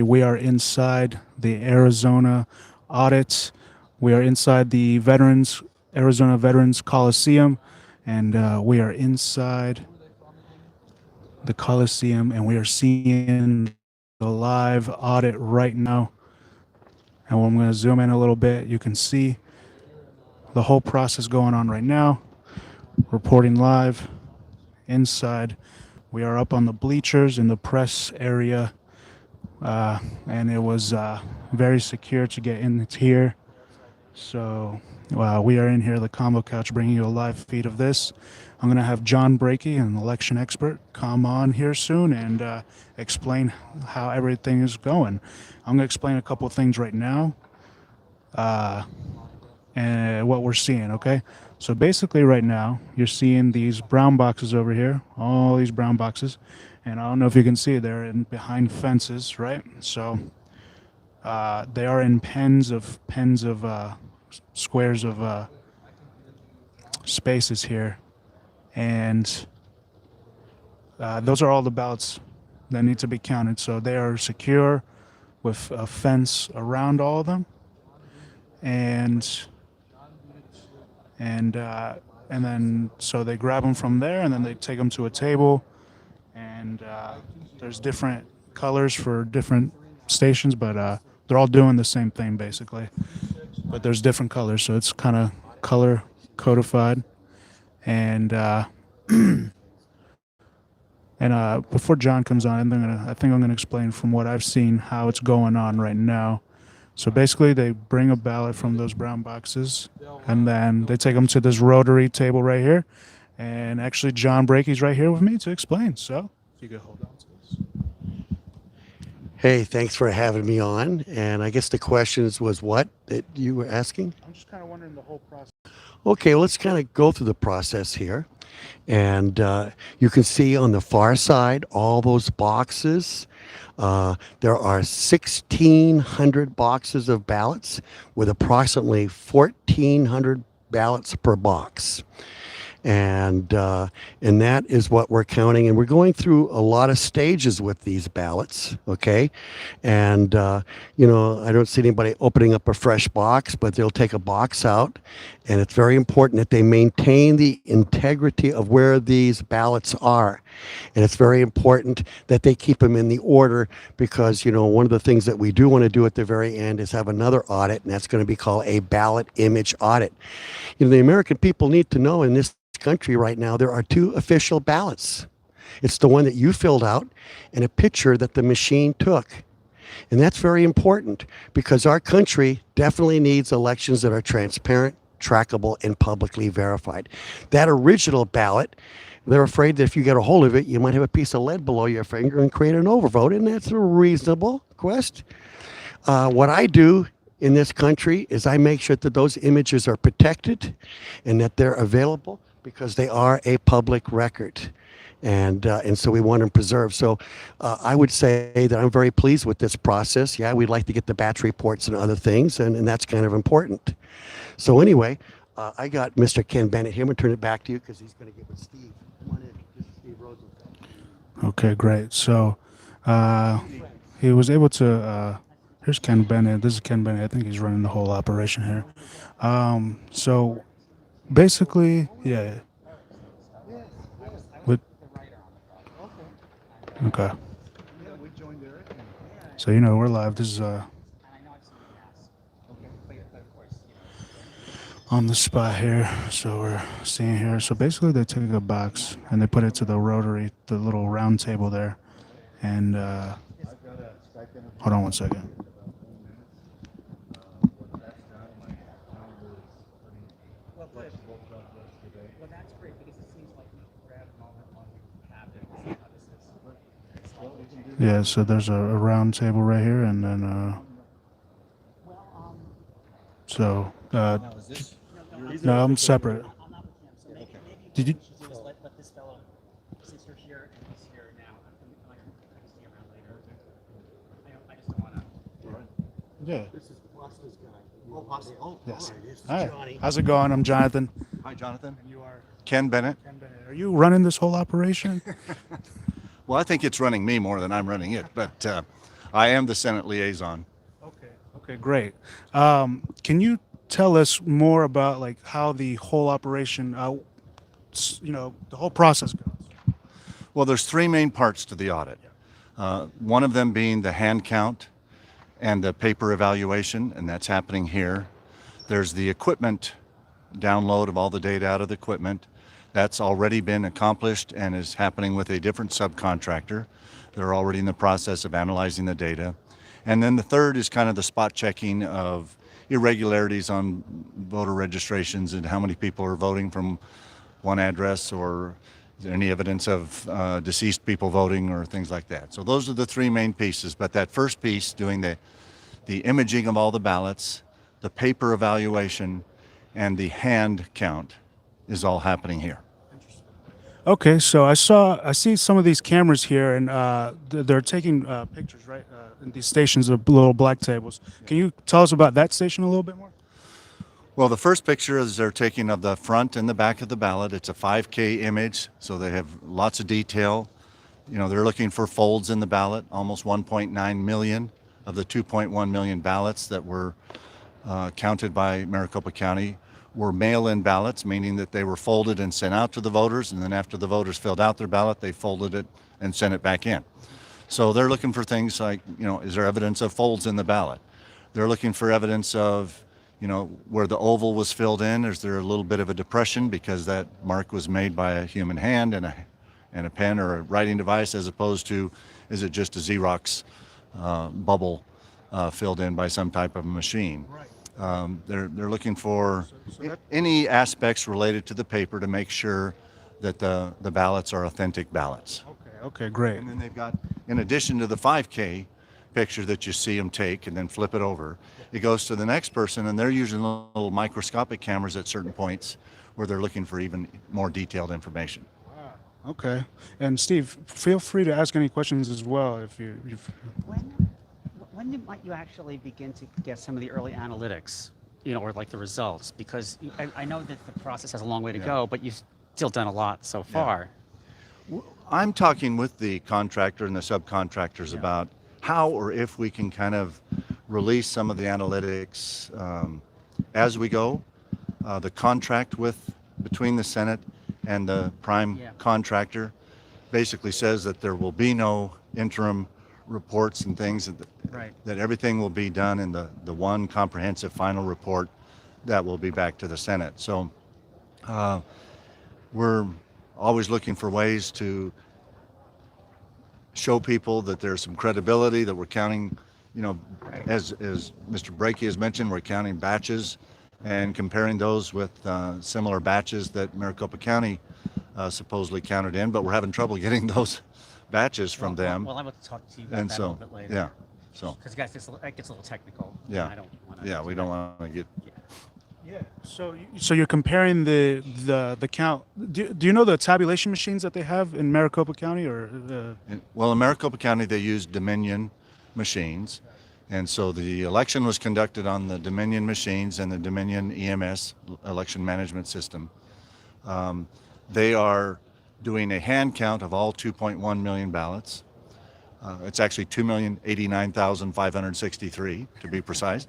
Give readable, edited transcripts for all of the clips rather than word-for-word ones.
We are inside the Arizona Audit. We are inside the Arizona Veterans Coliseum, and we are inside the Coliseum, and we are seeing the live audit right now. And I'm going to zoom in a little bit. You can see the whole process going on right now. Reporting live inside. We are up on the bleachers in the press area, and it was very secure to get in here. So we are in here, the Convo Couch, bringing you a live feed of this. I'm going to have John Brakey, an election expert, come on here soon and explain how everything is going. I'm going to explain a couple of things right now and what we're seeing, okay? So basically right now, you're seeing these brown boxes over here, all these brown boxes. And I don't know if you can see, they're in behind fences, right? So they are in pens of squares of spaces here. And those are all the ballots that need to be counted. So they are secure with a fence around all of them. And then so they grab them from there, and then they take them to a table. And there's different colors for different stations, but they're all doing the same thing basically. But there's different colors, so it's kind of color codified. And before John comes on, I think I'm gonna explain from what I've seen how it's going on right now. So basically, they bring a ballot from those brown boxes, and then they take them to this rotary table right here. And actually, John Brakey's right here with me to explain. So if you could hold on to this. Hey, thanks for having me on. And I guess the questions was what that you were asking? I'm just kind of wondering the whole process. Okay, let's kind of go through the process here. And you can see on the far side all those boxes. There are 1,600 boxes of ballots with approximately 1,400 ballots per box. And that is what we're counting, and we're going through a lot of stages with these ballots, okay? And I don't see anybody opening up a fresh box, but they'll take a box out, and it's very important that they maintain the integrity of where these ballots are. And it's very important that they keep them in the order, because one of the things that we do want to do at the very end is have another audit, and that's going to be called a ballot image audit. The American people need to know in this country right now there are two official ballots. It's the one that you filled out and a picture that the machine took. And that's very important, because our country definitely needs elections that are transparent, trackable, and publicly verified. That original ballot, they're afraid that if you get a hold of it, you might have a piece of lead below your finger and create an overvote, and that's a reasonable request. What I do in this country is I make sure that those images are protected and that they're available, because they are a public record, and so we want them preserved. So I would say that I'm very pleased with this process. Yeah, we'd like to get the batch reports and other things, and that's kind of important. So anyway, I got Mr. Ken Bennett here. I'm going to turn it back to you because he's going to get with Steve. Come on in. This is Steve Rosenfeld. Okay, great. So he was able to. Here's Ken Bennett. This is Ken Bennett. I think he's running the whole operation here. So basically, yeah. Okay. So we're live. This is on the spot here. So we're seeing here. So basically, they take a box and they put it to the rotary, the little round table there, and hold on one second. Yeah, so there's a round table right here, and then no, I'm separate. Did you? Yeah. Yes. All right. How's it going? I'm Jonathan. Hi, Jonathan. And you are Ken Bennett. Ken Bennett. Are you running this whole operation? Well, I think it's running me more than I'm running it, but I am the Senate liaison. Okay. Okay. Great. Can you tell us more about like how the whole operation, the whole process goes? Well, there's three main parts to the audit. One of them being the hand count and the paper evaluation, and that's happening here. There's the equipment download of all the data out of the equipment. That's already been accomplished and is happening with a different subcontractor. They're already in the process of analyzing the data. And then the third is kind of the spot checking of irregularities on voter registrations and how many people are voting from one address, or is there any evidence of deceased people voting or things like that. So those are the three main pieces. But that first piece, doing the imaging of all the ballots, the paper evaluation, and the hand count is all happening here. Okay, so I see some of these cameras here, and they're taking pictures, right? In these stations of little black tables. Can you tell us about that station a little bit more? Well, the first picture is they're taking of the front and the back of the ballot. It's a 5K image, so they have lots of detail. They're looking for folds in the ballot, almost 1.9 million of the 2.1 million ballots that were counted by Maricopa County were mail-in ballots, meaning that they were folded and sent out to the voters, and then after the voters filled out their ballot, they folded it and sent it back in. So they're looking for things like, is there evidence of folds in the ballot? They're looking for evidence of, where the oval was filled in. Is there a little bit of a depression because that mark was made by a human hand and a pen or a writing device, as opposed to, is it just a Xerox bubble filled in by some type of machine? They're looking for any aspects related to the paper to make sure that the ballots are authentic ballots. Okay, great. And then they've got, in addition to the 5K picture that you see them take and then flip it over, it goes to the next person, and they're using little microscopic cameras at certain points where they're looking for even more detailed information. Okay, and Steve, feel free to ask any questions as well if you. When might you actually begin to get some of the early analytics, or like the results? Because I know that the process has a long way to go, but you've still done a lot so far. I'm talking with the contractor and the subcontractors about how or if we can kind of release some of the analytics as we go. The contract between the Senate and the prime contractor basically says that there will be no interim reports and things, that everything will be done in the one comprehensive final report that will be back to the Senate. So we're always looking for ways to show people that there's some credibility, that we're counting, as Mr. Brakey has mentioned, we're counting batches and comparing those with similar batches that Maricopa County supposedly counted in, but we're having trouble getting those batches from them. Well, I want to talk to you about that a little bit later. Yeah. So. Because guys, it gets a little technical. Yeah. I don't want to. Yeah, we don't want to get. Yeah. So you're comparing the count. Do you know the tabulation machines that they have in Maricopa County, or? Well, in Maricopa County, they use Dominion machines, and so the election was conducted on the Dominion machines and the Dominion EMS election management system. They are doing a hand count of all 2.1 million ballots. It's actually 2,089,563 to be precise.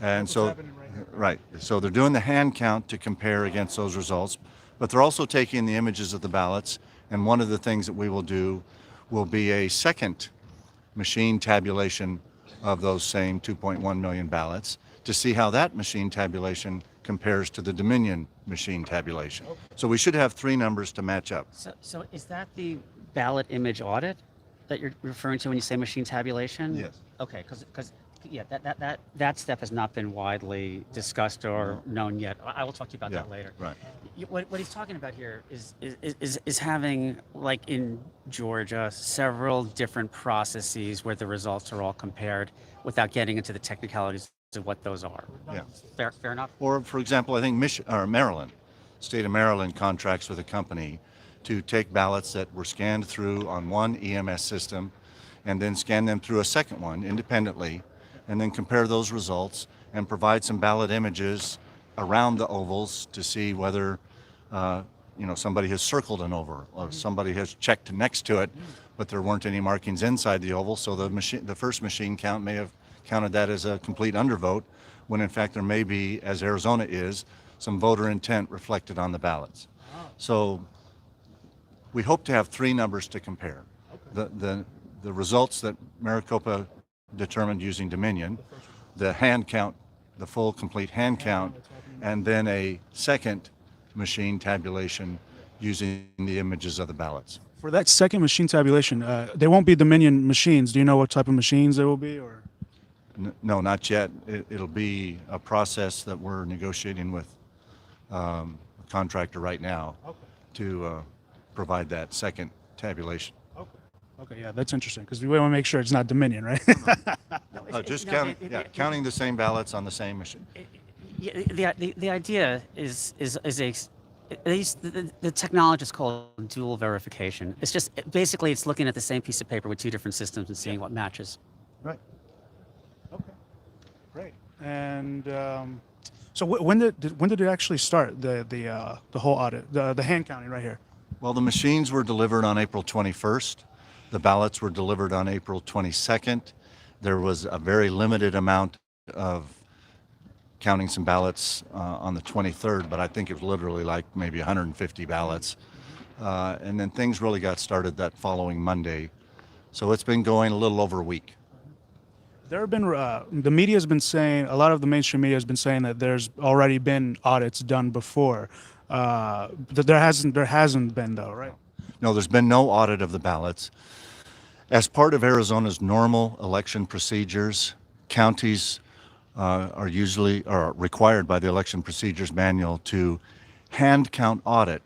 And so, right. So they're doing the hand count to compare against those results, but they're also taking the images of the ballots. And one of the things that we will do will be a second machine tabulation of those same 2.1 million ballots to see how that machine tabulation compares to the Dominion machine tabulation. So we should have three numbers to match up. So is that the ballot image audit that you're referring to when you say machine tabulation? Yes. Okay, because that step has not been widely discussed or known yet. I will talk to you about that later. Right. What he's talking about here is having, like in Georgia, several different processes where the results are all compared without getting into the technicalities of what those are. Yeah. Fair enough? Or, for example, I think Maryland, state of Maryland contracts with a company to take ballots that were scanned through on one EMS system and then scan them through a second one independently, and then compare those results and provide some ballot images around the ovals to see whether, somebody has circled an oval or somebody has checked next to it, but there weren't any markings inside the oval. So the first machine count may have counted that as a complete undervote, when in fact there may be, as Arizona is, some voter intent reflected on the ballots. So we hope to have three numbers to compare. The results that Maricopa determined using Dominion, the hand count, the full complete hand count, and then a second machine tabulation using the images of the ballots. For that second machine tabulation, they won't be Dominion machines. Do you know what type of machines they will be? Or No, not yet. It'll be a process that we're negotiating with a contractor right now to provide that second tabulation. Okay, yeah, that's interesting because we want to make sure it's not Dominion, right? Just counting the same ballots on the same machine. The idea is the technology is called dual verification. It's just basically it's looking at the same piece of paper with two different systems and seeing what matches. Right. Okay, great. And so when did it actually start the whole audit, the hand counting right here? Well, the machines were delivered on April 21st. The ballots were delivered on April 22nd. There was a very limited amount of counting some ballots on the 23rd, but I think it was literally like maybe 150 ballots. And then things really got started that following Monday. So it's been going a little over a week. There have been, the media has been saying, a lot of the mainstream media has been saying that there's already been audits done before. There hasn't been though, right? No, there's been no audit of the ballots. As part of Arizona's normal election procedures, counties are required by the election procedures manual to hand count audit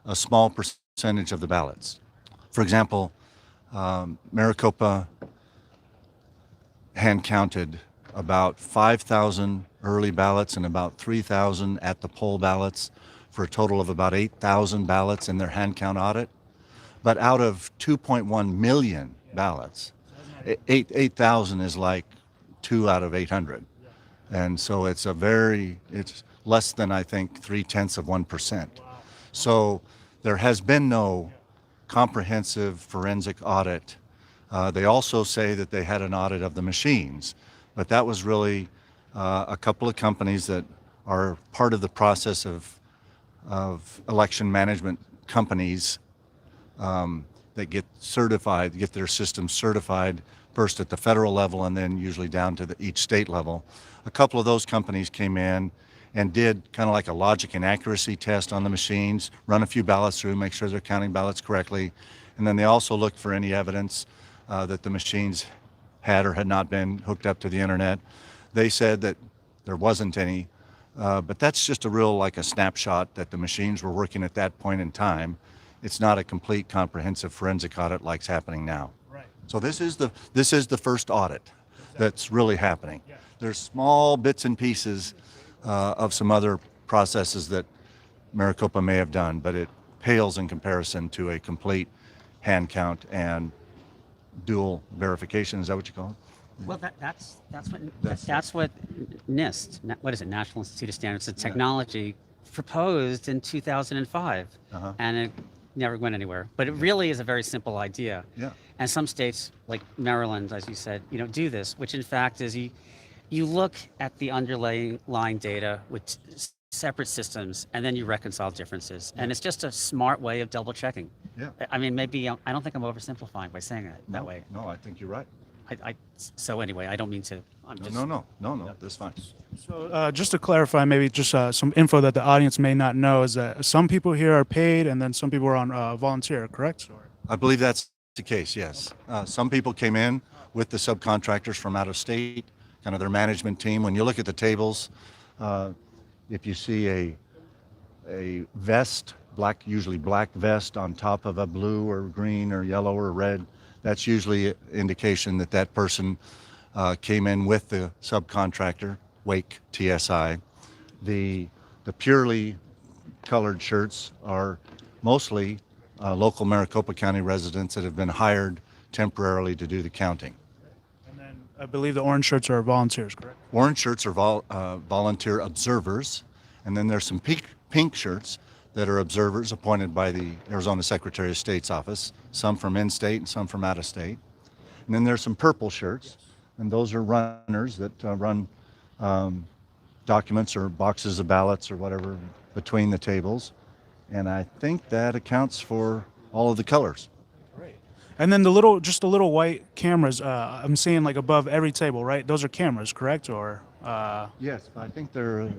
a small percentage of the ballots. For example, Maricopa hand counted about 5,000 early ballots and about 3,000 at the poll ballots for a total of about 8,000 ballots in their hand count audit. But out of 2.1 million ballots, 8,000 is like 2 out of 800. And so it's less than, I think, 0.3%. So there has been no comprehensive forensic audit. They also say that they had an audit of the machines, but that was really a couple of companies that are part of the process of election management companies that get their systems certified first at the federal level and then usually down to each state level. A couple of those companies came in and did kind of like a logic and accuracy test on the machines, run a few ballots through, make sure they're counting ballots correctly. And then they also looked for any evidence that the machines had or had not been hooked up to the internet. They said that there wasn't any, but that's just like a snapshot that the machines were working at that point in time. It's not a complete comprehensive forensic audit like's happening now. Right. So this is the first audit that's really happening. Yeah. There's small bits and pieces of some other processes that Maricopa may have done, but it pales in comparison to a complete hand count and dual verification. Is that what you call it? Well, that's what NIST, what is it, National Institute of Standards and Technology, proposed in 2005, and it never went anywhere. But it really is a very simple idea. Yeah. And some states, like Maryland, as you said, do this, which in fact is you look at the underlying data with separate systems, and then you reconcile differences. And it's just a smart way of double checking. Yeah. I mean, maybe I don't think I'm oversimplifying by saying it that way. No, I think you're right. So anyway, I don't mean to. No, that's fine. So just to clarify, maybe just some info that the audience may not know is that some people here are paid and then some people are on volunteer, correct? I believe that's the case, yes. Some people came in with the subcontractors from out of state, kind of their management team. When you look at the tables, if you see a vest, usually black vest on top of a blue or green or yellow or red, that's usually an indication that person came in with the subcontractor, Wake TSI. The purely colored shirts are mostly local Maricopa County residents that have been hired temporarily to do the counting. And then I believe the orange shirts are volunteers, correct? Orange shirts are volunteer observers, and then there's some pink shirts that are observers appointed by the Arizona Secretary of State's office, some from in-state and some from out of state. And then there's some purple shirts, and those are runners that run documents or boxes of ballots or whatever between the tables. And I think that accounts for all of the colors. And then just the little white cameras I'm seeing like above every table, right? Those are cameras, correct? Or Yes, I think they're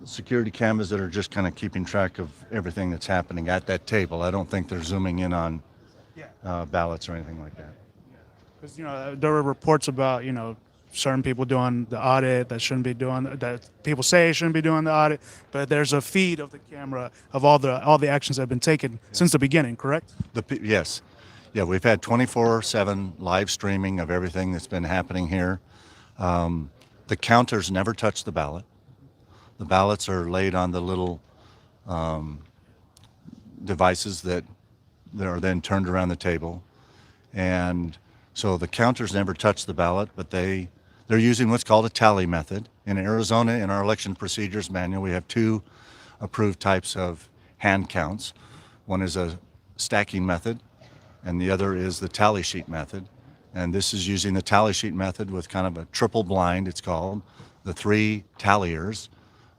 security cameras that are just kind of keeping track of everything that's happening at that table. I don't think they're zooming in on ballots or anything like that. because there were reports about certain people doing the audit that people say shouldn't be doing the audit, but there's a feed of the camera of all the actions that have been taken since the beginning, correct? Yes. Yeah, we've had 24/7 live streaming of everything that's been happening here. The counters never touch the ballot. The ballots are laid on the little devices that are then turned around the table. And so the counters never touch the ballot, but they're using what's called a tally method. In Arizona, in our election procedures manual, we have two approved types of hand counts. One is a stacking method, and the other is the tally sheet method. And this is using the tally sheet method with kind of a triple blind, it's called. The three talliers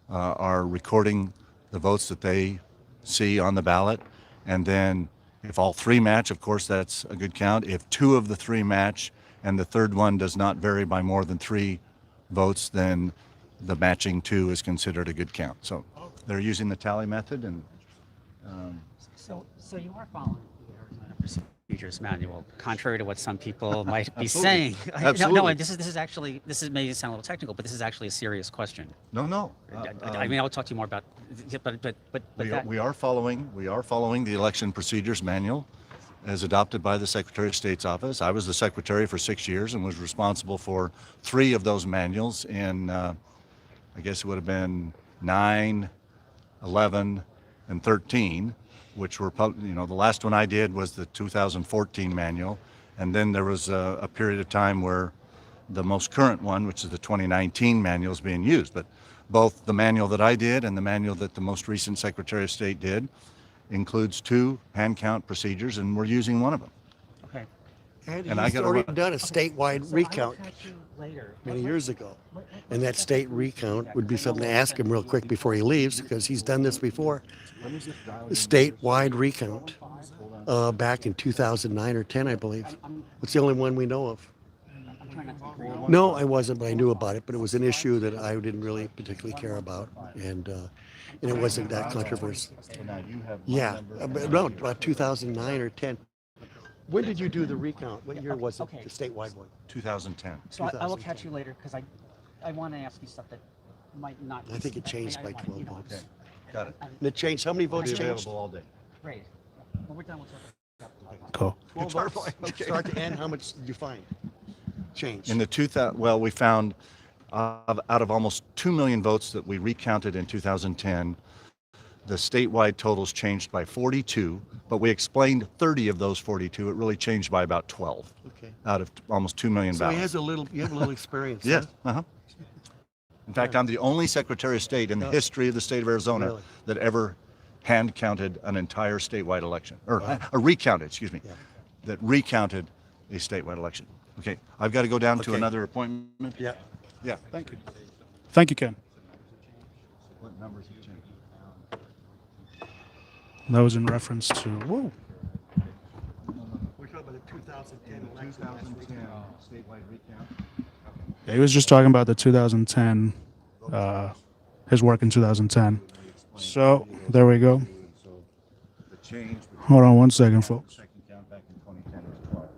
are recording the votes that they see on the ballot. And then if all three match, of course, that's a good count. If two of the three match and the third one does not vary by more than 3 votes, then the matching 2 is considered a good count. So they're using the tally method. And So you are following the Arizona Procedures Manual, contrary to what some people might be saying. Absolutely. No, this is maybe sound a little technical, but this is actually a serious question. No. I mean, I'll talk to you more about, but We are following the election procedures manual as adopted by the Secretary of State's office. I was the secretary for 6 years and was responsible for 3 of those manuals in, I guess it would have been 9, 11, and 13, which were, the last one I did was the 2014 manual. And then there was a period of time where the most current one, which is the 2019 manual, is being used. But both the manual that I did and the manual that the most recent Secretary of State did includes 2 hand count procedures, and we're using one of them. okay. And I he's gotta already run. done a statewide recount Later. many years ago. And that state recount would be something to ask him real quick before he leaves, because he's done this before. A statewide recount back in 2009 or 10, I believe. It's the only one we know of. No, I wasn't, but I knew about it. But it was an issue that I didn't really particularly care about, and it wasn't that controversial. Yeah, no, about 2009 or 10. When did you do the recount? What year was it? Okay. The statewide one. 2010. So I will catch you later because I want to ask you stuff that might not. I think it changed by 12 votes. Okay, got it. And it changed. How many votes Be changed? available all day. Great. When we're done, we'll talk about Cool. 12 votes. Start to end, how much did you find? Change. In the 2000, well, we found out of almost 2 million votes that we recounted in 2010, the statewide totals changed by 42, but we explained 30 of those 42. It really changed by about 12 Okay. out of almost 2 million So he ballots. has you have a little experience. Yes. Huh? Uh-huh. In fact, I'm the only Secretary of State in the history of the state of Arizona Really? that ever hand counted an entire statewide election, or a recounted, excuse me, Yeah. that recounted a statewide election. Okay, I've got to go down to Okay. another appointment. Yeah. Yeah, thank you. Thank you, Ken. What numbers have changed? That was in reference to whoa. We're talking about the 2010 2010 statewide recount. Yeah, he was just talking about the 2010, his work in 2010. So there we go. So the change. Hold on one second, folks. Second count back in 2010 was 12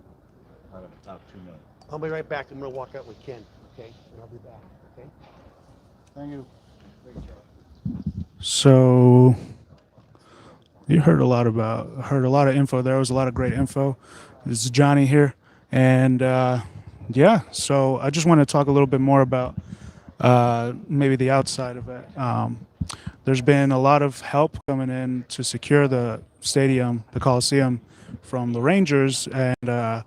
out of the top 2 million. I'll be right back. I'm going to walk out with Ken. Okay. And I'll be back. Okay. Thank you. So you heard a lot of info. There was a lot of great info. This is Jonny here, and yeah. So I just want to talk a little bit more about maybe the outside of it. There's been a lot of help coming in to secure the stadium, the Coliseum, from the Rangers and the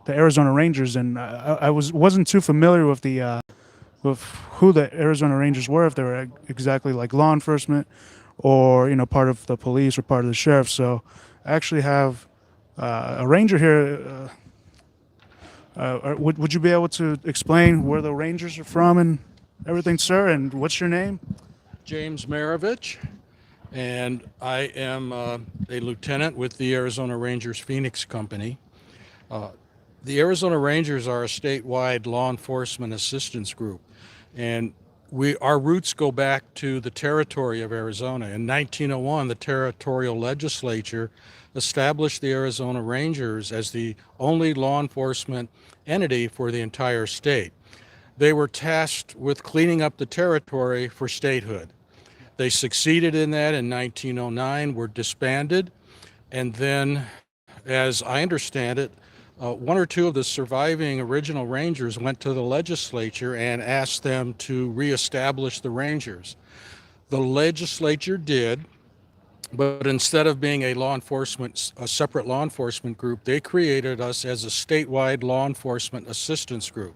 Arizona Rangers. And I wasn't too familiar with with who the Arizona Rangers were, if they were exactly like law enforcement or part of the police or part of the sheriff. So I actually have a ranger here. Would you be able to explain where the rangers are from and everything, sir? And what's your name? James Maravich, and I am a lieutenant with the Arizona Rangers Phoenix Company. The Arizona Rangers are a statewide law enforcement assistance group, and our roots go back to the territory of Arizona. In 1901, the territorial legislature established the Arizona Rangers as the only law enforcement entity for the entire state. They were tasked with cleaning up the territory for statehood. They succeeded in that in 1909, were disbanded, and then, as I understand it, one or two of the surviving original Rangers went to the legislature and asked them to reestablish the Rangers. The legislature did, but instead of being a separate law enforcement group, they created us as a statewide law enforcement assistance group.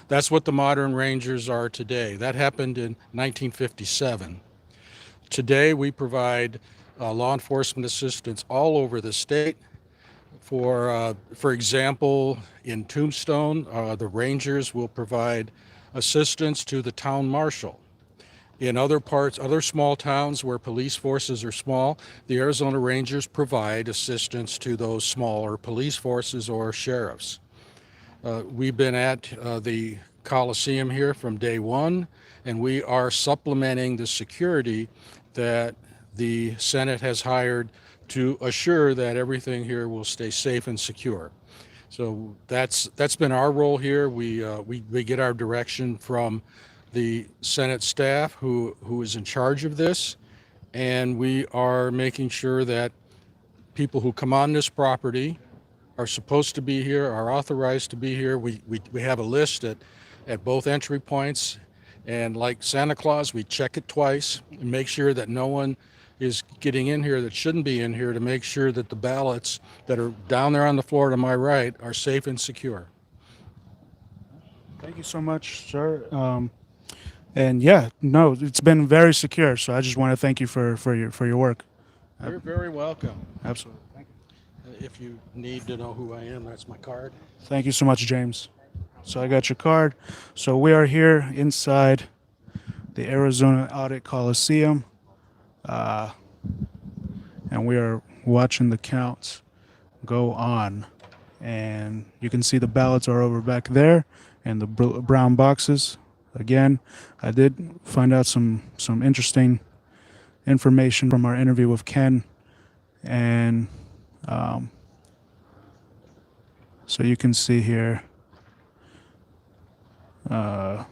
That's what the modern Rangers are today. That happened in 1957. Today, we provide law enforcement assistance all over the state. For example, in Tombstone, the Rangers will provide assistance to the town marshal. In other small towns where police forces are small, the Arizona Rangers provide assistance to those smaller police forces or sheriffs. We've been at the Coliseum here from day one, and we are supplementing the security that the Senate has hired to assure that everything here will stay safe and secure. So that's been our role here. We get our direction from the Senate staff who is in charge of this, and we are making sure that people who come on this property are supposed to be here, are authorized to be here. We have a list at both entry points, and like Santa Claus, we check it twice and make sure that no one is getting in here that shouldn't be in here, to make sure that the ballots that are down there on the floor to my right are safe and secure. Thank you so much, sir. And yeah, no, it's been very secure. So I just want to thank you for your work. You're very welcome. Absolutely. Thank you. If you need to know who I am, that's my card. Thank you so much, James. So I got your card. So we are here inside the Arizona Audit Coliseum, and we are watching the counts go on. And you can see the ballots are over back there and the brown boxes. Again, I did find out some interesting information from our interview with Ken, and so you can see here. So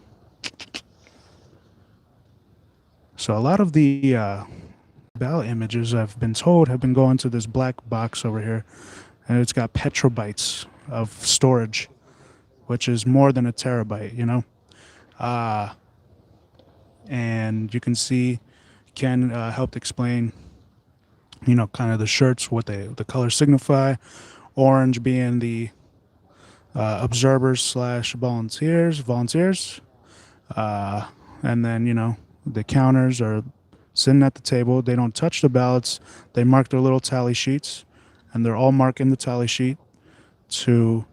a lot of the ballot images, I've been told, have been going to this black box over here, and it's got petabytes of storage, which is more than a terabyte, and you can see Ken helped explain, kind of the shirts, what the colors signify. Orange being the observers / volunteers, and then the counters are sitting at the table. They don't touch the ballots. They mark their little tally sheets, and they're all marking the tally sheet to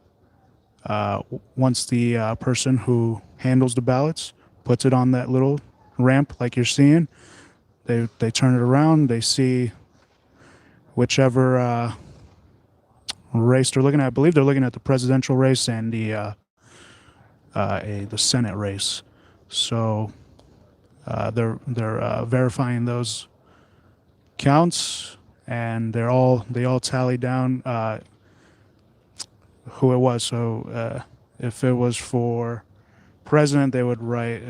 once the person who handles the ballots puts it on that little ramp like you're seeing, they turn it around, they see whichever race they're looking at. I believe they're looking at the presidential race and the Senate race. So they're verifying those counts, and they all tally down who it was. So if it was for president, they would write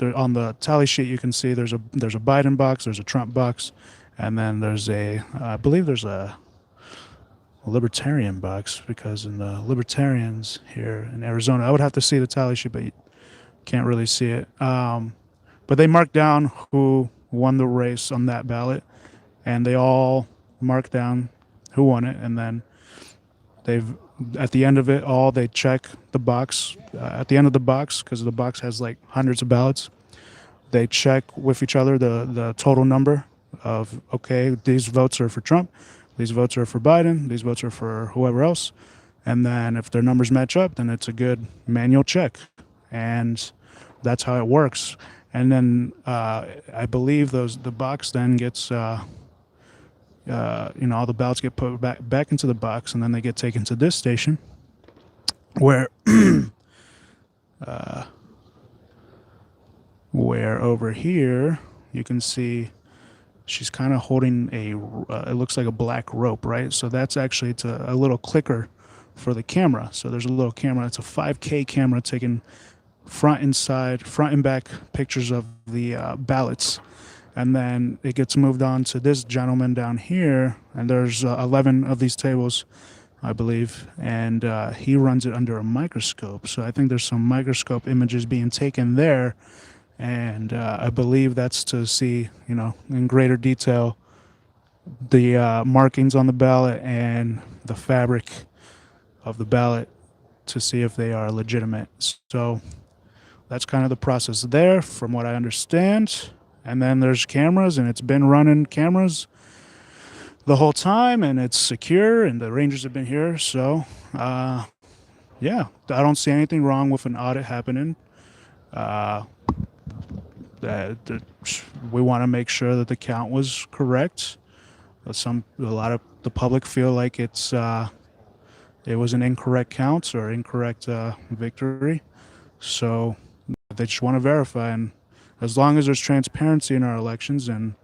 on the tally sheet. You can see there's a Biden box, there's a Trump box, and then there's I believe there's a Libertarian box, because in the Libertarians here in Arizona, I would have to see the tally sheet, but you can't really see it. But they mark down who won the race on that ballot, and they all mark down who won it, and then at the end of it all, they check the box. At the end of the box, because the box has like hundreds of ballots, they check with each other the total number of, okay, these votes are for Trump, these votes are for Biden, these votes are for whoever else. And then if their numbers match up, then it's a good manual check. And that's how it works. And then I believe the box then gets, all the ballots get put back into the box, and then they get taken to this station where where over here you can see she's kind of holding it looks like a black rope, right? So that's actually, it's a little clicker for the camera. So there's a little camera. It's a 5K camera taking front and back pictures of the ballots. And then it gets moved on to this gentleman down here, and there's 11 of these tables, I believe, and he runs it under a microscope. So I think there's some microscope images being taken there, and I believe that's to see, in greater detail, the markings on the ballot and the fabric of the ballot to see if they are legitimate. So that's kind of the process there, from what I understand. And then there's cameras, and it's been running cameras the whole time, and it's secure, and the Rangers have been here. So, yeah, I don't see anything wrong with an audit happening. We want to make sure that the count was correct. A lot of the public feel like it was an incorrect count or incorrect victory. So they just want to verify, and as long as there's transparency in our elections, then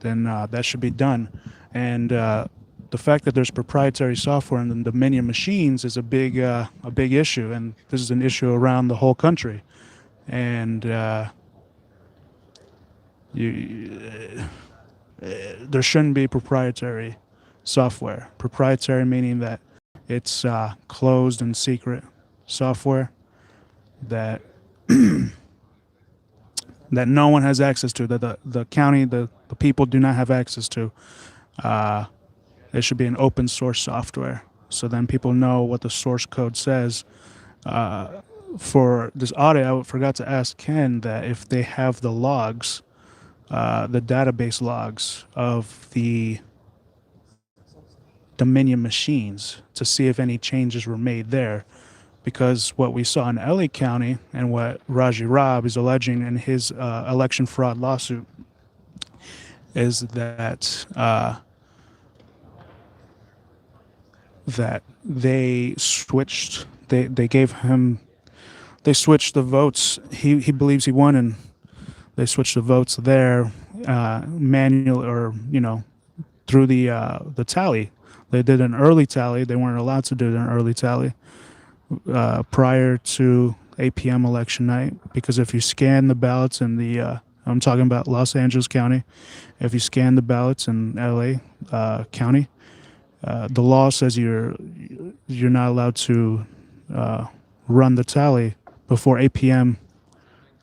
that should be done. And the fact that there's proprietary software in the Dominion machines is a big issue, and this is an issue around the whole country. And there shouldn't be proprietary software. Proprietary meaning that it's closed and secret software that that no one has access to, that the county, the people do not have access to. It should be an open source software, so then people know what the source code says. For this audit, I forgot to ask Ken that if they have the logs, the database logs of the Dominion machines, to see if any changes were made there. Because what we saw in LA County and what Raji Robb is alleging in his election fraud lawsuit is that that they switched. They switched the votes. He believes he won, and they switched the votes there, manual or through the tally. They did an early tally. They weren't allowed to do an early tally prior to 8 p.m. election night, because if you scan the ballots in I'm talking about Los Angeles County, if you scan the ballots in LA County, the law says you're not allowed to run the tally before 8 p.m.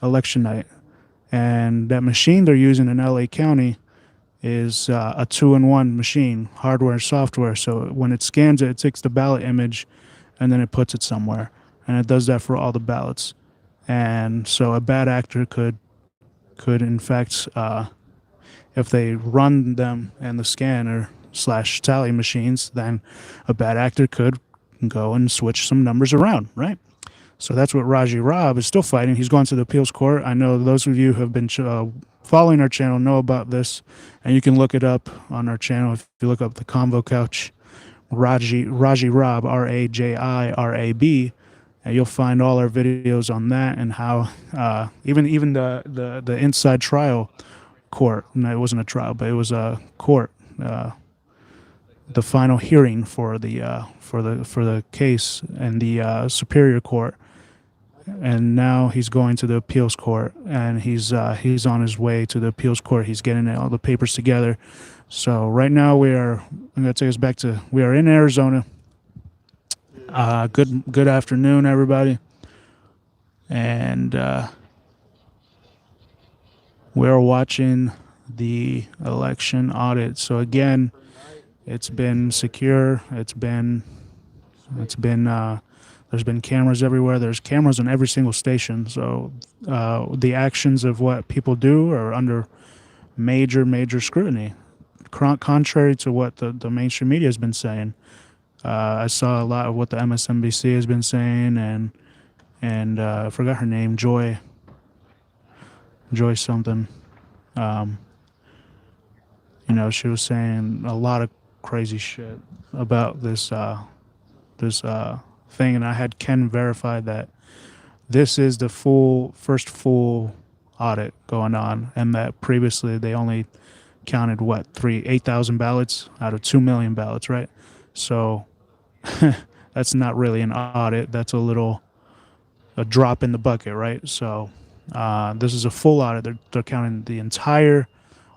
election night. And that machine they're using in LA County is a 2-in-1 machine, hardware and software. So when it scans it, it takes the ballot image and then it puts it somewhere. And it does that for all the ballots. And so a bad actor could in fact, if they run them in the scanner / tally machines, then a bad actor could go and switch some numbers around, right? So that's what Raji Robb is still fighting. He's gone to the appeals court. I know those of you who have been following our channel know about this, and you can look it up on our channel. If you look up the Convo Couch, Raji Robb, RAJIRAB, and you'll find all our videos on that, and how even the inside trial court. No, it wasn't a trial, but it was a court. The final hearing for the case in the Superior Court, and now he's going to the appeals court, and he's on his way to the appeals court. He's getting all the papers together. So right now I'm going to take us back to, we are in Arizona. Good afternoon, everybody. And we're watching the election audit. So again, it's been secure. There's been cameras everywhere. There's cameras on every single station. So the actions of what people do are under major scrutiny, contrary to what the mainstream media has been saying. I saw a lot of what the MSNBC has been saying, and I forgot her name, Joy something. She was saying a lot of crazy shit about this thing, and I had Ken verify that this is the first full audit going on, and that previously they only counted 8,000 ballots out of 2 million ballots, right? So that's not really an audit. That's a drop in the bucket, right? So this is a full audit. They're counting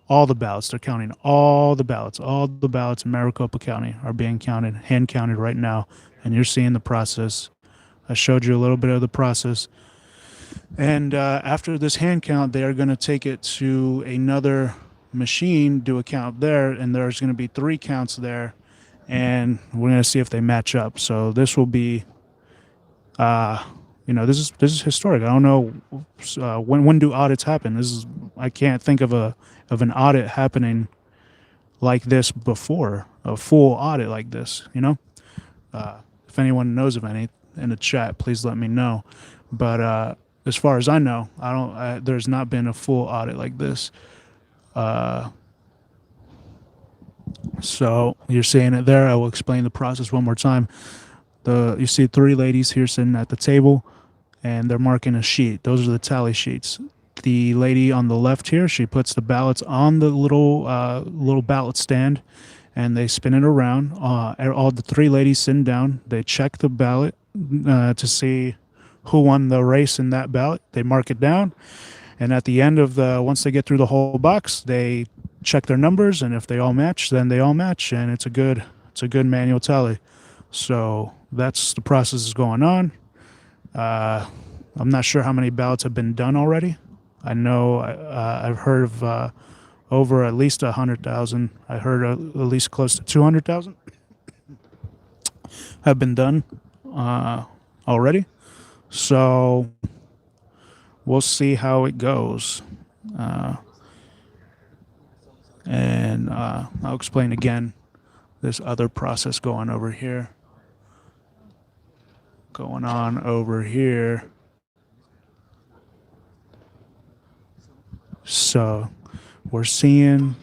all the ballots. They're counting all the ballots. All the ballots in Maricopa County are being counted, hand counted right now, and you're seeing the process. I showed you a little bit of the process. And after this hand count, they are going to take it to another machine, do a count there, and there's going to be 3 counts there, and we're going to see if they match up. So this will be, this is historic. I don't know when do audits happen. I can't think of an audit happening like this before, a full audit like this. If anyone knows of any in the chat, please let me know. But as far as I know, there's not been a full audit like this. So you're seeing it there. I will explain the process one more time. You see 3 ladies here sitting at the table, and they're marking a sheet. Those are the tally sheets. The lady on the left here, she puts the ballots on the little ballot stand, and they spin it around. All the 3 ladies sitting down, they check the ballot to see who won the race in that ballot. They mark it down, and at the end of once they get through the whole box, they check their numbers, and if they all match, then they all match, and it's a good manual tally. So that's the process is going on. I'm not sure how many ballots have been done already. I know I've heard of over at least 100,000. I heard at least close to 200,000 have been done already. So we'll see how it goes. And I'll explain again this other process going on over here. So we're seeing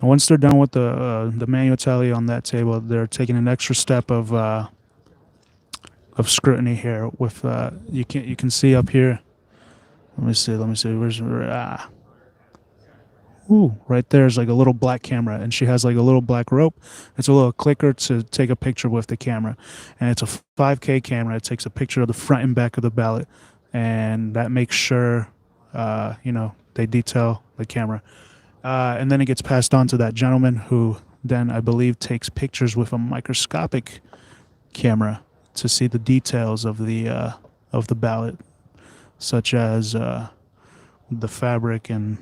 once they're done with the manual tally on that table, they're taking an extra step of scrutiny here. With you can see up here. Let me see. Where's right there's like a little black camera, and she has like a little black rope. It's a little clicker to take a picture with the camera, and it's a 5K camera. It takes a picture of the front and back of the ballot, and that makes sure they detail the camera, and then it gets passed on to that gentleman, who then I believe takes pictures with a microscopic camera to see the details of the ballot, such as the fabric and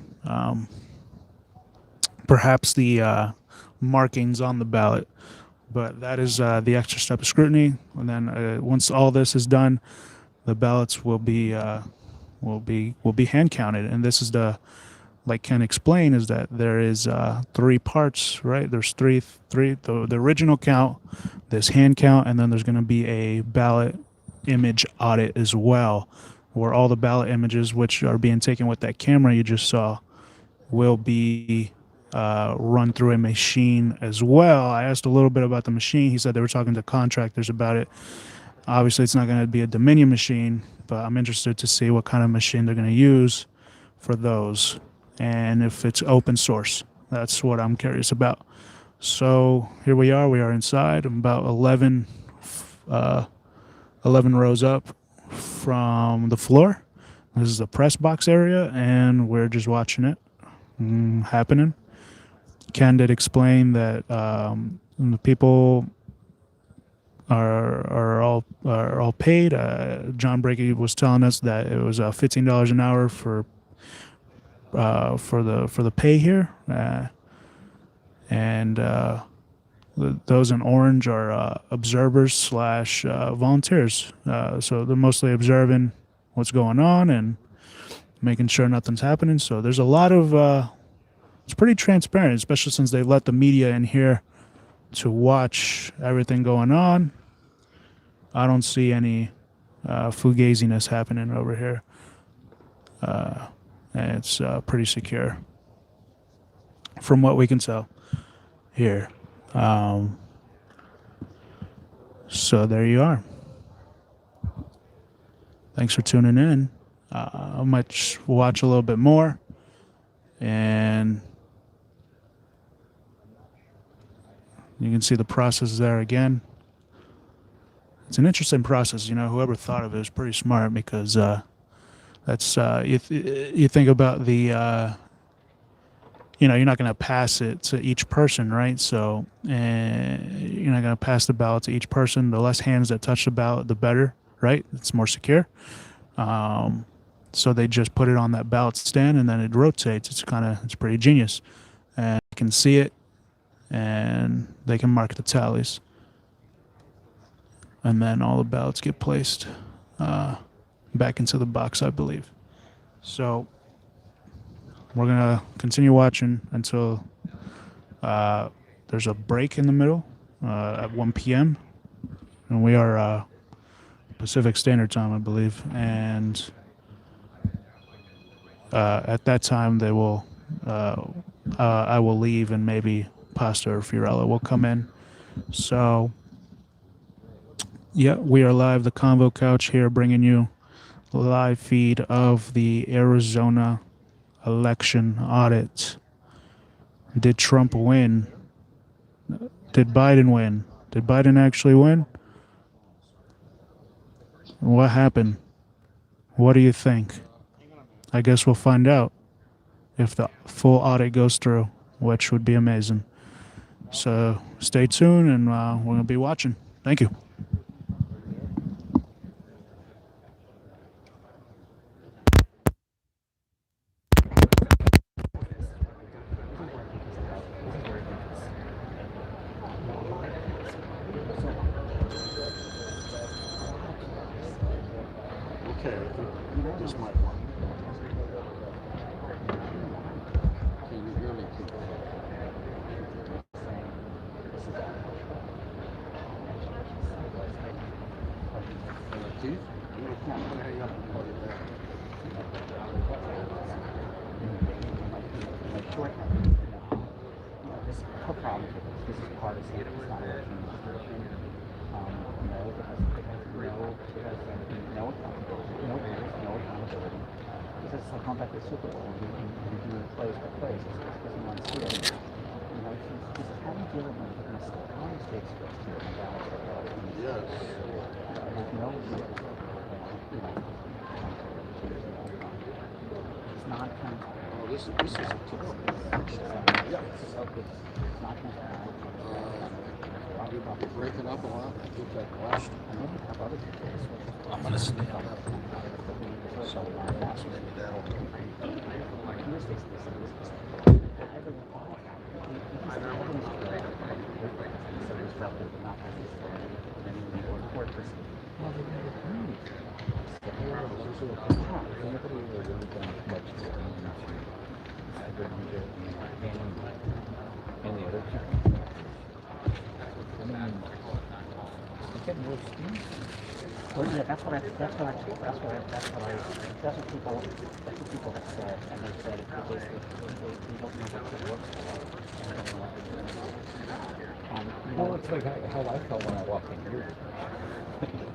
perhaps the markings on the ballot. But that is the extra step of scrutiny. And then once all this is done, the ballots will be hand counted. And this is like Ken explained, is that there is 3 parts, right? There's three the original count, this hand count, and then there's going to be a ballot image audit as well, where all the ballot images, which are being taken with that camera you just saw, will be run through a machine as well. I asked a little bit about the machine. He said they were talking to contractors about it. Obviously, it's not going to be a Dominion machine, but I'm interested to see what kind of machine they're going to use for those, and if it's open source. That's what I'm curious about. So here we are inside. I'm about 11 rows up from the floor. This is the press box area, and we're just watching it happening. Ken did explain that the people are all paid. John Brakey was telling us that it was $15 an hour for the pay here, and those in orange are observers / volunteers. So they're mostly observing what's going on and making sure nothing's happening. So there's a lot of it's pretty transparent, especially since they let the media in here to watch everything going on. I don't see any fugaziness happening over here. And it's pretty secure from what we can tell here. So there you are. Thanks for tuning in. I might watch a little bit more. And you can see the process there again. It's an interesting process. Whoever thought of it was pretty smart, because that's you think about the you're not going to pass it to each person, right? So you're not going to pass the ballot to each person. The less hands that touch the ballot, the better, right? It's more secure. So they just put it on that ballot stand, and then it rotates. It's pretty genius, and you can see it, and they can mark the tallies, and then all the ballots get placed back into the box, I believe. So we're gonna continue watching until there's a break in the middle at 1 p.m. and we are Pacific Standard Time, I believe, and at that time they will I will leave, and maybe Pasta or Fiorella will come in. So yeah, we are live, the Convo Couch here, bringing you a live feed of the Arizona election audit. Did Trump win? Did Biden win? Did Biden actually win? What happened? What do you think? I guess we'll find out if the full audit goes through, which would be amazing. So stay tuned, and we're going to be watching. Thank you. Okay, this might work. Can you hear me? Keith? Compact the Super Bowl and do place by place. He doesn't want to see it. He's having to deal with mistakes here in Dallas. Yes. There's no it's not Oh, this is a typical. Yeah. It's not transparent. You're breaking up a lot. I think that question. I maybe have other people. I'm going to stand up. So maybe that'll. Well, yeah, that's what people have said, and they said they don't know what to look for. Well, it's like how I felt when I walked in here.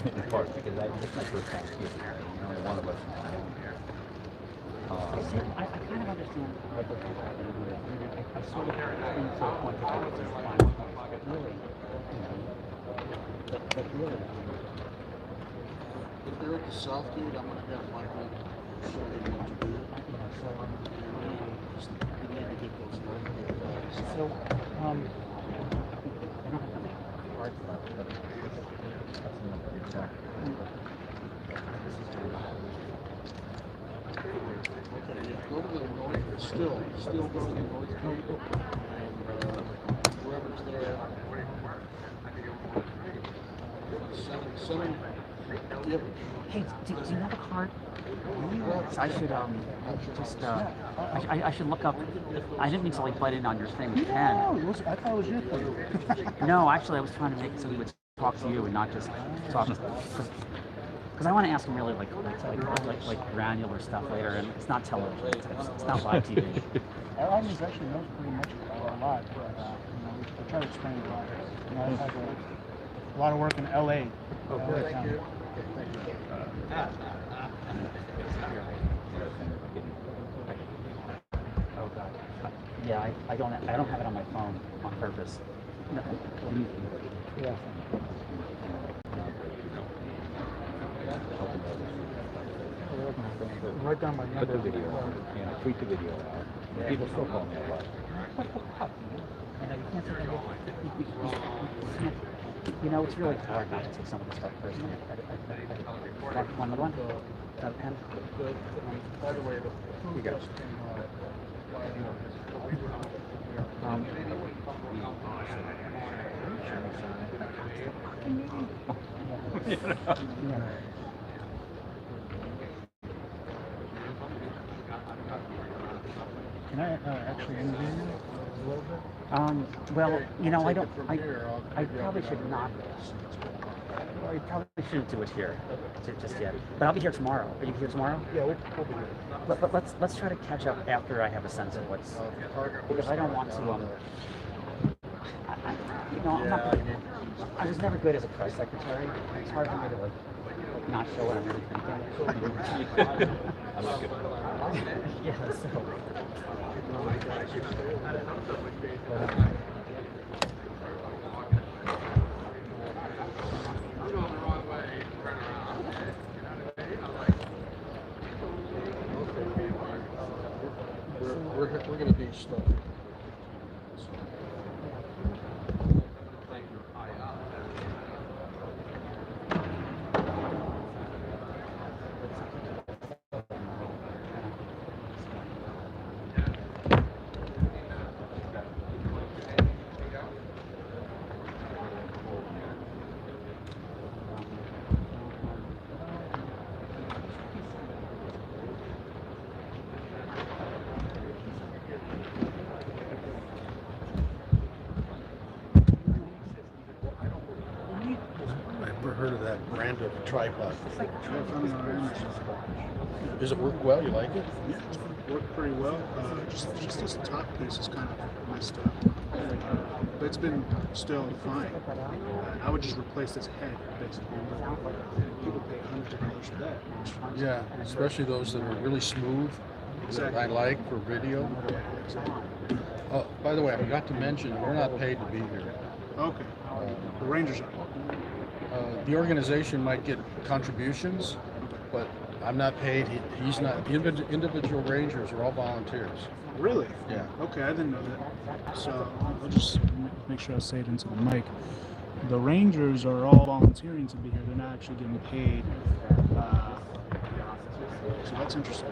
In part, because this is my first time here. Only one of us is down here. I kind of understand what they're talking about. I sort of think to a point that it's fine, but really, but really. If they're at the south gate, I'm going to have Michael show them what to do. Just begin to get those So, I don't have to make cards left, but that's enough to check. Okay, yeah, go to the north, still go to the north gate, and whoever's there, send him. Hey, do you have a card? Grab So I should just I should look up. I didn't mean to like butt in on your thing with Ken. No, I thought it was your thing. No, actually, I was trying to make it so we would talk to you and not just talk. Because I want to ask him really like granular stuff later, and it's not television. It's not live TV. Our audience actually knows pretty much a lot, but we try to explain a lot. I have a lot of work in LA. Oh, good. Thank you. Oh God. Yeah, I don't have it on my phone on purpose. No. Yeah. Write down my number. Put the video out, tweet the video out. Yeah. People still call me a lot. It's really hard not to take some of this stuff personally. One other one? Got a pen? By the way, You got it. can I actually interview you a little bit? Well, I probably should not. Well, I probably shouldn't do it here, just yet. But I'll be here tomorrow. Are you here tomorrow? Yeah, we'll be here. But let's try to catch up after I have a sense of what's, because I don't want to. I'm not good. I was never good as a press secretary. It's hard for me to like not show what I'm really thinking. I'm not good at that. Yeah, so. We're going to be stuck. Heard of that brand of tripod? Does it work well? You like it? Yeah, it's worked pretty well. Just this top piece is kind of messed up. But it's been still fine. I would just replace this head, basically. People pay hundreds of dollars for that. Yeah, especially those that are really smooth. That I like for video. Oh, by the way, I forgot to mention, we're not paid to be here. Okay. The Rangers are. The organization might get contributions, but I'm not paid. He's not. Individual rangers are all volunteers. Really? Yeah. Okay, I didn't know that. So I'll just make sure I say it into the mic. The Rangers are all volunteering to be here. They're not actually getting paid. So that's interesting.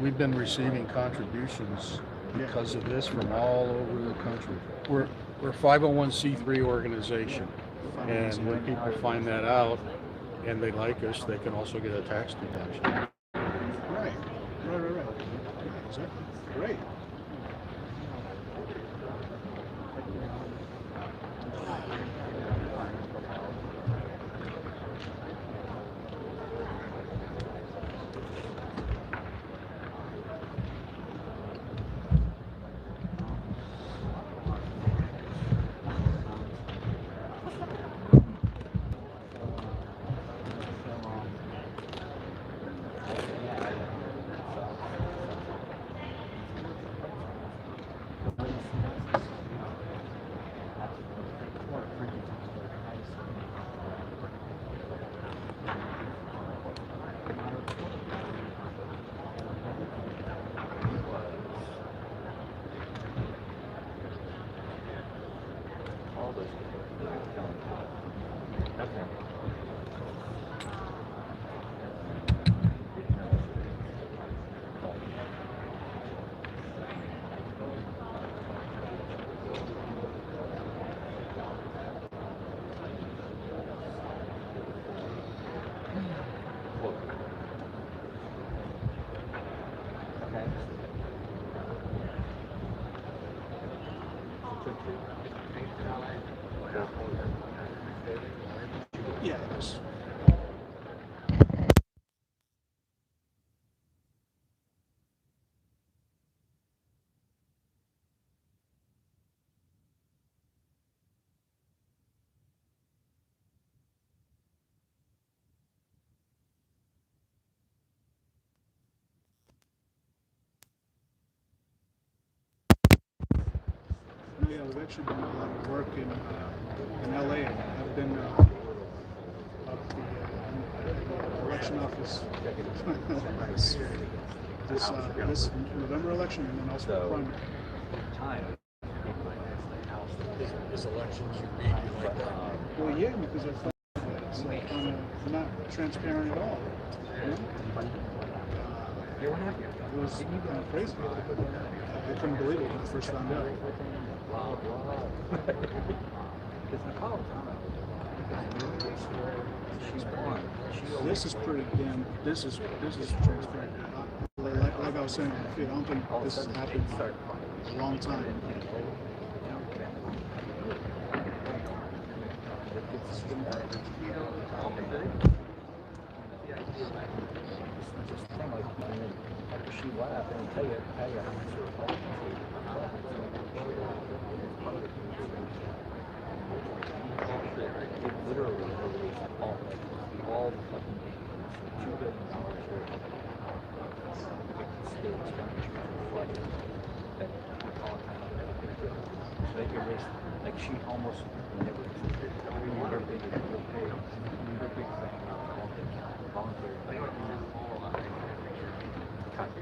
We've been receiving contributions because of this from all over the country. We're a 501c3 organization. And when people find that out and they like us, they can also get a tax deduction. Right. Exactly. Great. we've actually done a lot of work in LA. I've been up the election office this November election, and then also the primary. His elections, you beat you like that. Well, yeah, because I find that it's like kind of not transparent at all. You know? It was kind of crazy. I couldn't believe it when I first found out. This is pretty damn. This is transparent. Like I was saying, I don't think this has happened for a long time. She laughed and tell you how much you were talking It literally released all the fucking $2 billion worth of state expenditures reflected that all kind of they erased, like she almost never her big thing, voluntary thing.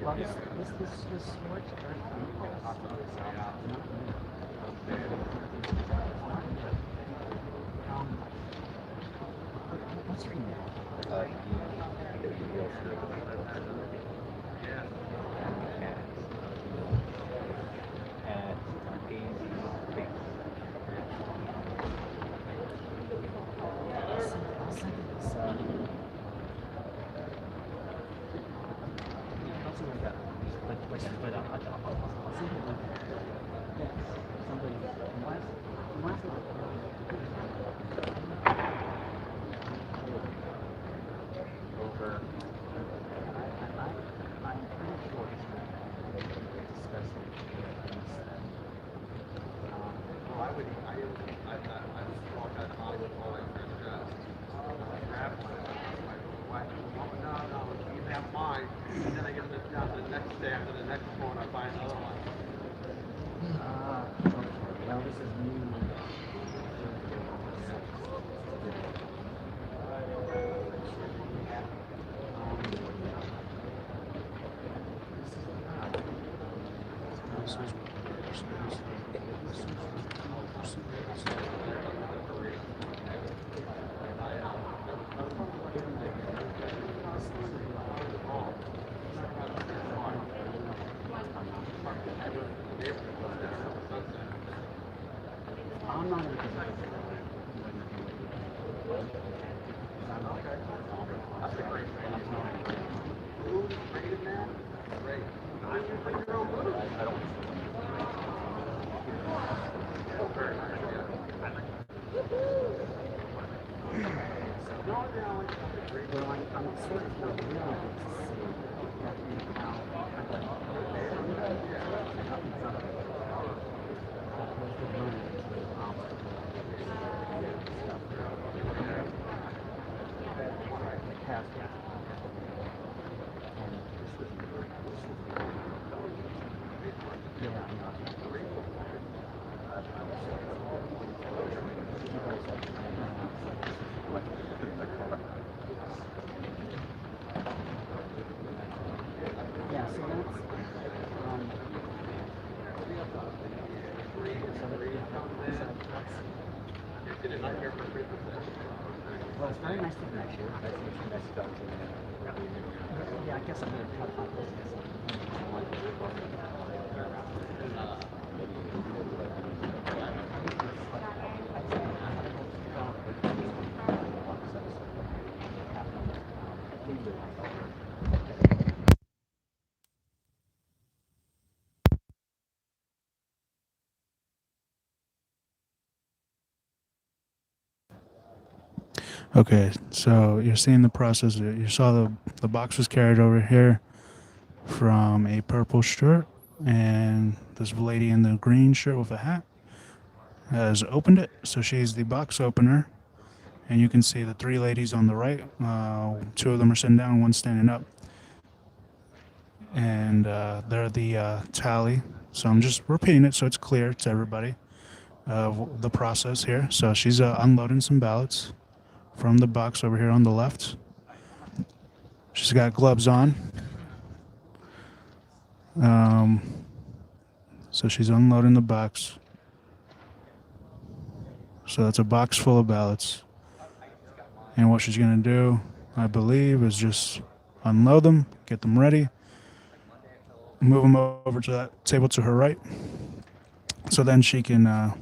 Well, this works very what's your email? Well, it's very nice to meet you. Nice to meet you. Nice to talk to you. Yeah, I guess I'm going to talk about this. Okay, so you're seeing the process. You saw the box was carried over here from a purple shirt, and this lady in the green shirt with a hat has opened it. So she's the box opener, and you can see the three ladies on the right. Two of them are sitting down, one's standing up, and they're the tally. So I'm just repeating it so it's clear to everybody. the process here. So she's unloading some ballots from the box over here on the left. She's got gloves on. So she's unloading the box. So that's a box full of ballots. And what she's going to do, I believe, is just unload them, get them ready, move them over to that table to her right. So then she can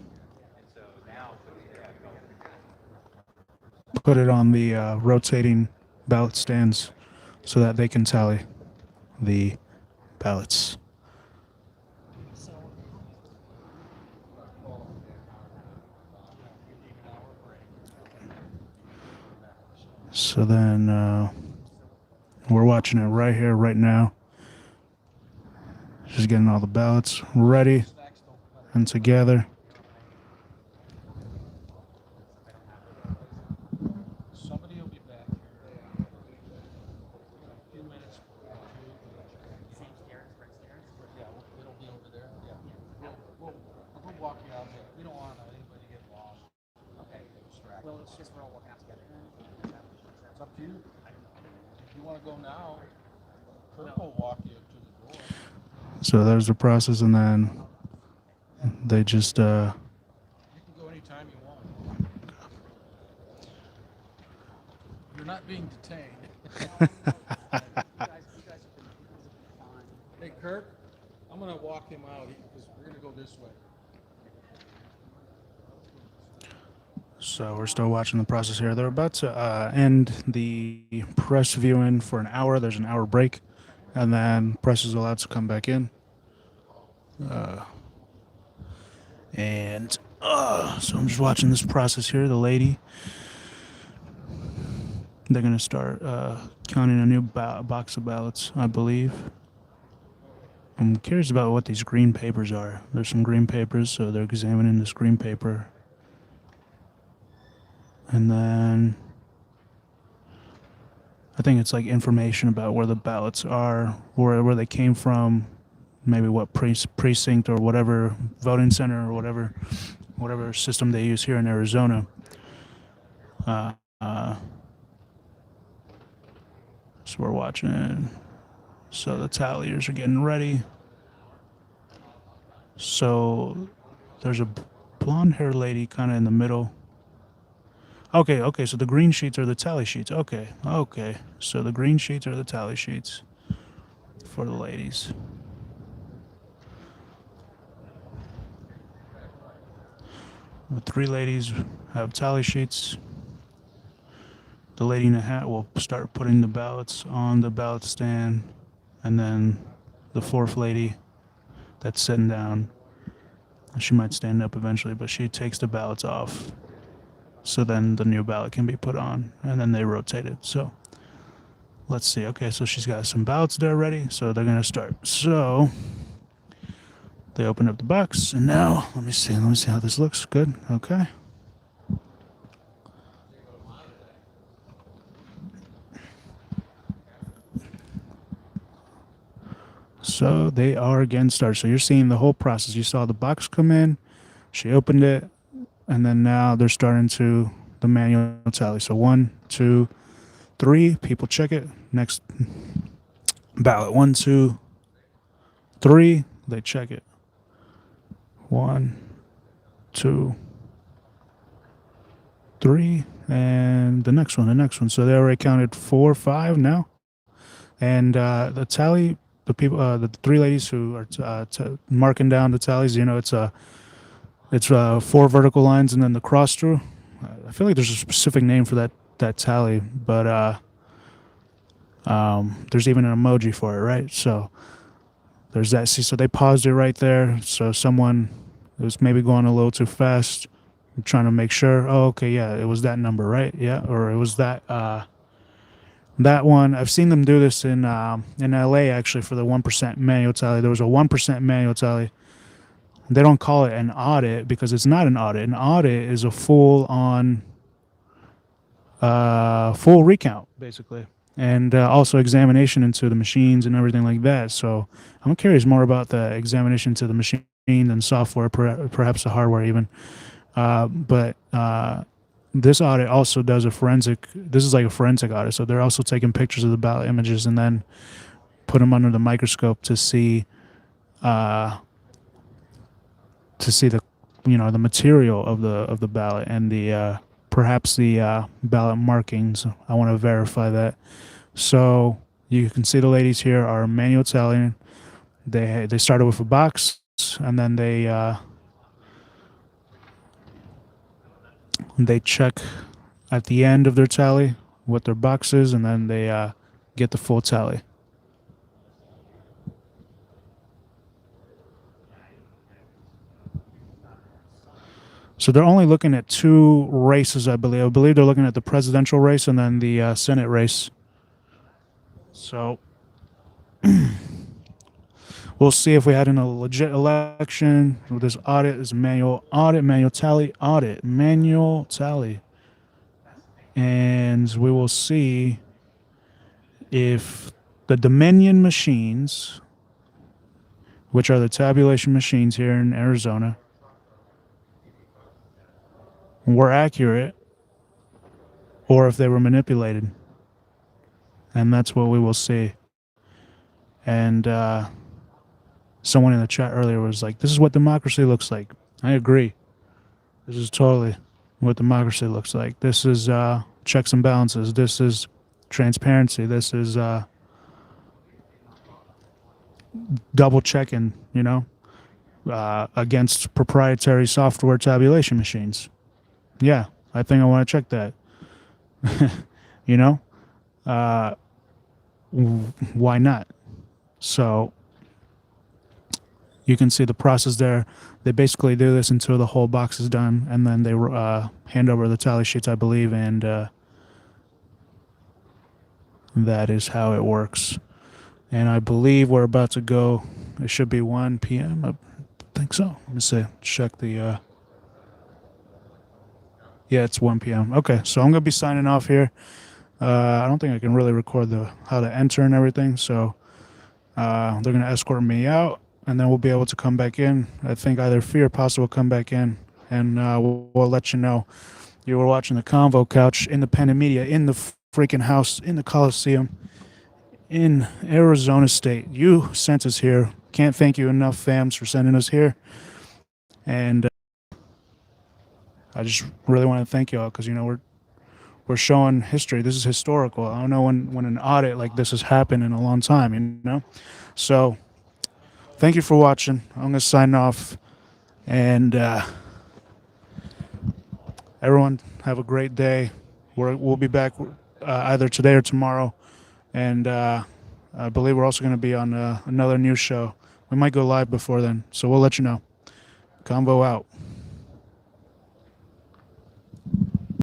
put it on the rotating ballot stands so that they can tally the ballots. So then we're watching it right here, right now. She's getting all the ballots ready and together. Somebody will be back here in a few minutes. Yeah, it'll be over there. Yeah. We'll walk you out there. We don't want anybody to get lost. Okay. Well, it's just we're all working out together. It's up to you. If you want to go now, Kirk will walk you to the door. So there's the process, and then they just You can go anytime you want. You're not being detained. You guys have been fine. Hey, Kirk, I'm going to walk him out because we're going to go this way. So we're still watching the process here. They're about to end the press viewing for an hour. There's an hour break, and then press is allowed to come back in. So I'm just watching this process here. The lady, they're going to start counting a new box of ballots, I believe. I'm curious about what these green papers are. There's some green papers, so they're examining this green paper. And then I think it's like information about where the ballots are, where they came from, maybe what precinct or whatever voting center or whatever system they use here in Arizona. So we're watching it. So the talliers are getting ready. So there's a blonde-haired lady kind of in the middle. Okay, so the green sheets are the tally sheets. Okay. So the green sheets are the tally sheets for the ladies. The three ladies have tally sheets. The lady in the hat will start putting the ballots on the ballot stand, and then the fourth lady that's sitting down, she might stand up eventually, but she takes the ballots off. So then the new ballot can be put on, and then they rotate it. So let's see. Okay, so she's got some ballots there ready, so they're going to start. So they open up the box, and now let me see how this looks. Good. Okay. So they are again started. So you're seeing the whole process. You saw the box come in, she opened it, and then now they're starting to the manual tally. So 1, 2, 3, people check it. Next ballot, 1, 2, 3, they check it. 1, 2, 3, and the next one. So they already counted 4, 5 now. And the tally, the people, the three ladies who are marking down the tallies, it's 4 vertical lines and then the cross through. I feel like there's a specific name for that tally, but there's even an emoji for it, right? So there's that. See, so they paused it right there. So someone was maybe going a little too fast, trying to make sure. Oh, okay, yeah, it was that number, right? Yeah, or it was that one. I've seen them do this in LA actually for the 1% manual tally. There was a 1% manual tally. They don't call it an audit because it's not an audit. An audit is a full recount, basically, and also examination into the machines and everything like that. So I'm curious more about the examination to the machines and software, perhaps the hardware even. But this audit also does a forensic. This is like a forensic audit, so they're also taking pictures of the ballot images and then put them under the microscope to see the the material of the ballot and the perhaps the ballot markings. I want to verify that. So you can see the ladies here are manual tallying. They started with a box and then they check at the end of their tally what their box is, and then they get the full tally. So they're only looking at 2 races, I believe. I believe they're looking at the presidential race and then the Senate race. So we'll see if we had a legit election. This audit is manual tally. And we will see if the Dominion machines, which are the tabulation machines here in Arizona, were accurate or if they were manipulated. And that's what we will see. And someone in the chat earlier was like, this is what democracy looks like. I agree. This is totally what democracy looks like. This is checks and balances. This is transparency. This is double checking, against proprietary software tabulation machines. Yeah, I think I want to check that. Why not? So you can see the process there. They basically do this until the whole box is done, and then they hand over the tally sheets, I believe, and that is how it works. And I believe we're about to go. It should be 1 p.m. I think so. Let me see. Check the... Yeah, it's 1 p.m. Okay, so I'm going to be signing off here. I don't think I can really record how to enter and everything, so they're going to escort me out, and then we'll be able to come back in. I think either Fee or Pasta will come back in, and we'll let you know. You were watching the Convo Couch, independent media, in the freaking house, in the Coliseum, in Arizona State. You sent us here. Can't thank you enough, fams, for sending us here. And I just really want to thank y'all because, we're showing history. This is historical. I don't know when an audit like this has happened in a long time, So thank you for watching. I'm going to sign off. And everyone, have a great day. We'll be back either today or tomorrow. And I believe we're also going to be on another news show. We might go live before then, so we'll let you know. Convo out.